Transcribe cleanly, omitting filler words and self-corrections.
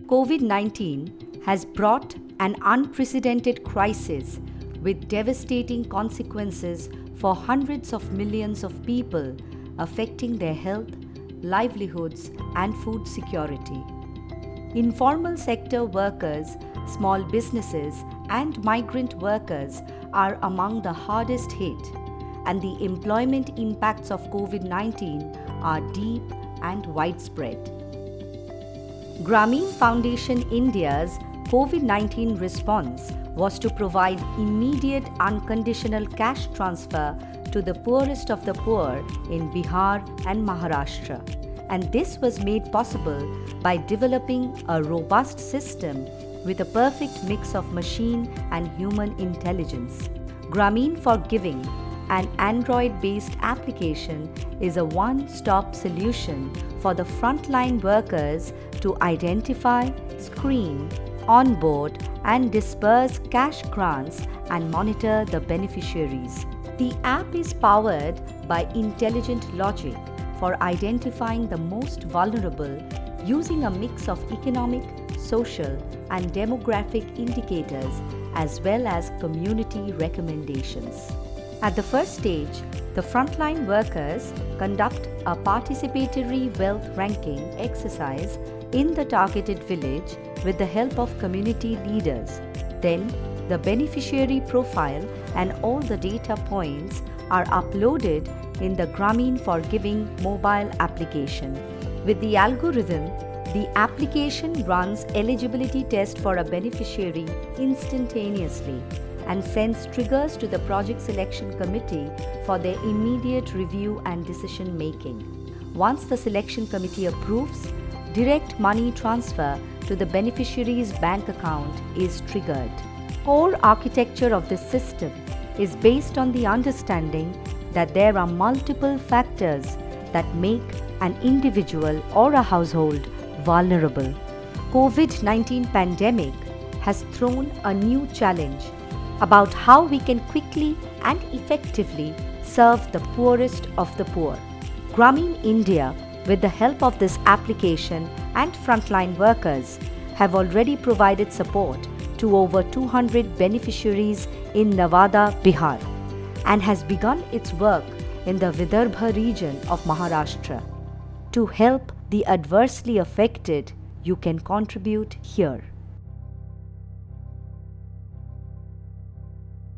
COVID-19 has brought an unprecedented crisis with devastating consequences for hundreds of millions of people, affecting their health, livelihoods, and food security. Informal sector workers, small businesses, and migrant workers are among the hardest hit, and the employment impacts of COVID-19 are deep and widespread. Grameen Foundation India's COVID-19 response was to provide immediate unconditional cash transfer to the poorest of the poor in Bihar and Maharashtra. And this was made possible by developing a robust system with a perfect mix of machine and human intelligence. Grameen for Giving, an Android-based application, is a one-stop solution for the frontline workers to identify, screen, onboard, and disperse cash grants and monitor the beneficiaries. The app is powered by intelligent logic for identifying the most vulnerable using a mix of economic, social, and demographic indicators as well as community recommendations. At the first stage, the frontline workers conduct a participatory wealth ranking exercise in the targeted village with the help of community leaders. Then, the beneficiary profile and all the data points are uploaded in the Grameen for Giving mobile application. With the algorithm, the application runs eligibility test for a beneficiary instantaneously and sends triggers to the project selection committee for their immediate review and decision making. Once the selection committee approves, direct money transfer to the beneficiary's bank account is triggered. Core architecture of this system is based on the understanding that there are multiple factors that make an individual or a household vulnerable. COVID-19 pandemic has thrown a new challenge about how we can quickly and effectively serve the poorest of the poor. Grameen India, with the help of this application and frontline workers, have already provided support to over 200 beneficiaries in Nevada, Bihar, and has begun its work in the Vidarbha region of Maharashtra. To help the adversely affected, you can contribute here.